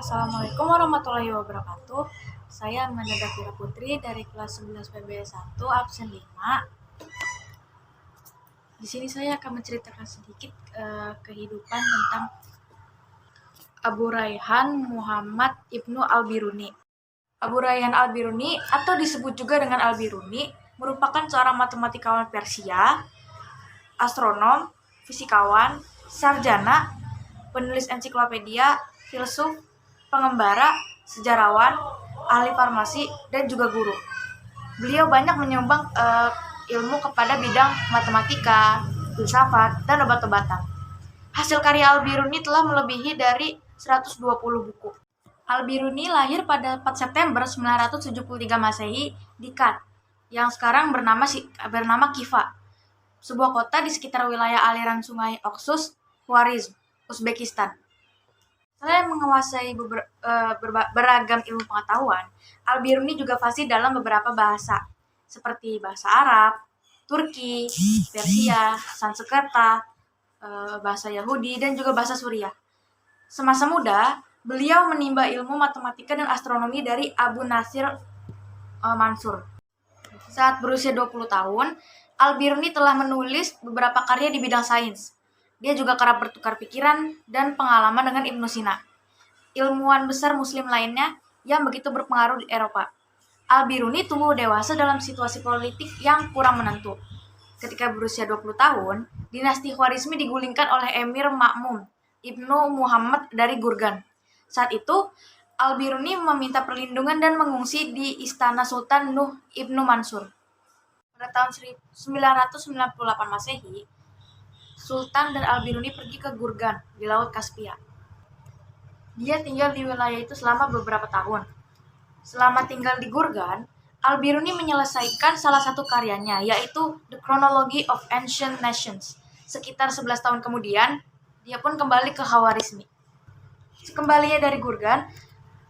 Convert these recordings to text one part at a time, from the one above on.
Assalamualaikum warahmatullahi wabarakatuh. Saya Amanda Davira Putri dari kelas 11 PBS 1 absen 5. Di sini saya akan menceritakan sedikit kehidupan tentang Abu Rayhan Muhammad Ibnu Al-Biruni. Abu Rayhan Al-Biruni atau disebut juga dengan Al-Biruni merupakan seorang matematikawan Persia, astronom, fisikawan, sarjana, penulis ensiklopedia, filsuf, pengembara, sejarawan, ahli farmasi, dan juga guru. Beliau banyak menyumbang ilmu kepada bidang matematika, filsafat, dan obat-obatan. Hasil karya Al-Biruni telah melebihi dari 120 buku. Al-Biruni lahir pada 4 September 973 Masehi di Khat, yang sekarang bernama Khiva, sebuah kota di sekitar wilayah aliran sungai Oxus, Khwarizm, Uzbekistan. Selain menguasai beragam ilmu pengetahuan, Al-Biruni juga fasih dalam beberapa bahasa, seperti bahasa Arab, Turki, Persia, Sanskerta, bahasa Yahudi, dan juga bahasa Suriah. Semasa muda, beliau menimba ilmu matematika dan astronomi dari Abu Nasir Mansur. Saat berusia 20 tahun, Al-Biruni telah menulis beberapa karya di bidang sains. Dia juga kerap bertukar pikiran dan pengalaman dengan Ibnu Sina, ilmuwan besar muslim lainnya yang begitu berpengaruh di Eropa. Al-Biruni tumbuh dewasa dalam situasi politik yang kurang menentu. Ketika berusia 20 tahun, dinasti Khwarizmi digulingkan oleh Emir Ma'mun Ibnu Muhammad dari Gurgan. Saat itu, Al-Biruni meminta perlindungan dan mengungsi di istana Sultan Nuh Ibnu Mansur. Pada tahun 998 Masehi, Sultan dan Al-Biruni pergi ke Gurgan di Laut Kaspia. Dia tinggal di wilayah itu selama beberapa tahun. Selama tinggal di Gurgan, Al-Biruni menyelesaikan salah satu karyanya, yaitu The Chronology of Ancient Nations. Sekitar 11 tahun kemudian, dia pun kembali ke Khwarizmi. Sekembalinya dari Gurgan,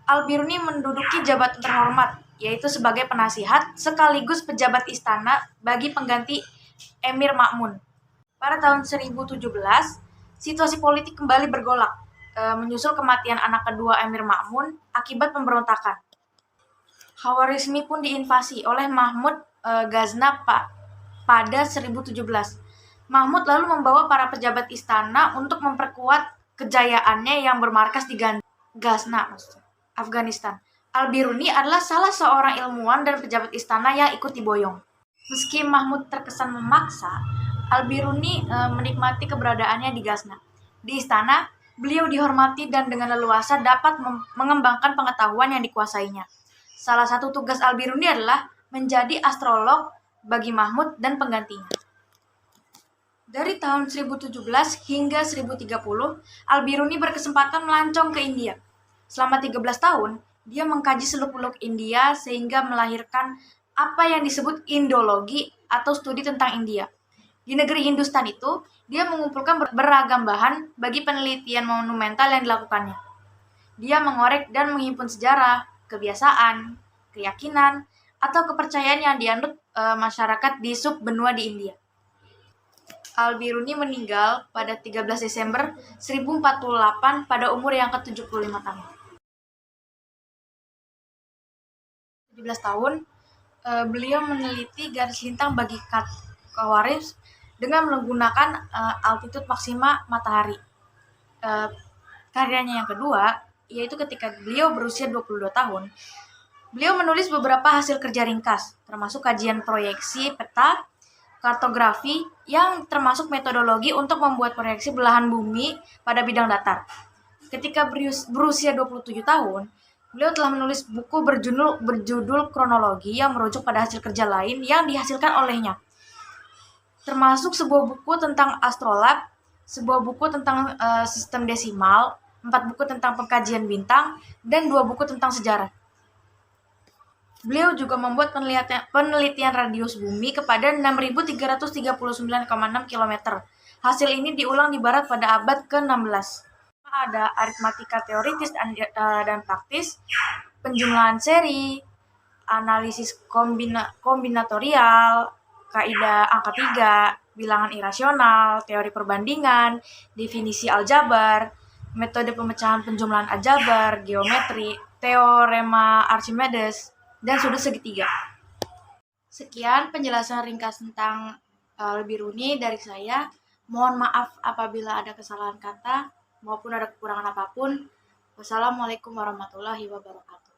Al-Biruni menduduki jabatan terhormat, yaitu sebagai penasihat sekaligus pejabat istana bagi pengganti Emir Ma'mun. Pada tahun 1017, situasi politik kembali bergolak, menyusul kematian anak kedua Emir Ma'mun akibat pemberontakan. Khwarizmi pun diinvasi oleh Mahmud Ghazna pada 1017. Mahmud lalu membawa para pejabat istana untuk memperkuat kejayaannya yang bermarkas di Ghazna, Afghanistan. Al-Biruni adalah salah seorang ilmuwan dan pejabat istana yang ikut diboyong. Meski Mahmud terkesan memaksa, Al-Biruni menikmati keberadaannya di Ghazna. Di istana, beliau dihormati dan dengan leluasa dapat mengembangkan pengetahuan yang dikuasainya. Salah satu tugas Al-Biruni adalah menjadi astrolog bagi Mahmud dan penggantinya. Dari tahun 1017 hingga 1030, Al-Biruni berkesempatan melancong ke India. Selama 13 tahun, dia mengkaji seluk-beluk India sehingga melahirkan apa yang disebut Indologi atau studi tentang India. Di negeri Hindustan itu, dia mengumpulkan beragam bahan bagi penelitian monumental yang dilakukannya. Dia mengorek dan menghimpun sejarah, kebiasaan, keyakinan, atau kepercayaan yang dianut masyarakat di sub-benua di India. Al-Biruni meninggal pada 13 Desember 1048 pada umur yang ke-75 tahun. 17 tahun, beliau meneliti garis lintang bagi Khwarizm dengan menggunakan altitude maksima matahari. Karyanya yang kedua, yaitu ketika beliau berusia 22 tahun, beliau menulis beberapa hasil kerja ringkas, termasuk kajian proyeksi peta, kartografi, yang termasuk metodologi untuk membuat proyeksi belahan bumi pada bidang datar. Ketika berusia 27 tahun, beliau telah menulis buku berjudul Kronologi yang merujuk pada hasil kerja lain yang dihasilkan olehnya, termasuk sebuah buku tentang astrolab, sebuah buku tentang sistem desimal, 4 buku tentang pengkajian bintang, dan 2 buku tentang sejarah. Beliau juga membuat penelitian radius bumi kepada 6.339,6 km. Hasil ini diulang di barat pada abad ke-16. Ada aritmatika teoritis dan praktis, penjumlahan seri, analisis kombinatorial, kaidah angka 3, bilangan irasional, teori perbandingan, definisi aljabar, metode pemecahan penjumlahan aljabar, geometri, teorema Archimedes, dan sudut segitiga. Sekian penjelasan ringkas tentang Al-Biruni dari saya. Mohon maaf apabila ada kesalahan kata maupun ada kekurangan apapun. Wassalamualaikum warahmatullahi wabarakatuh.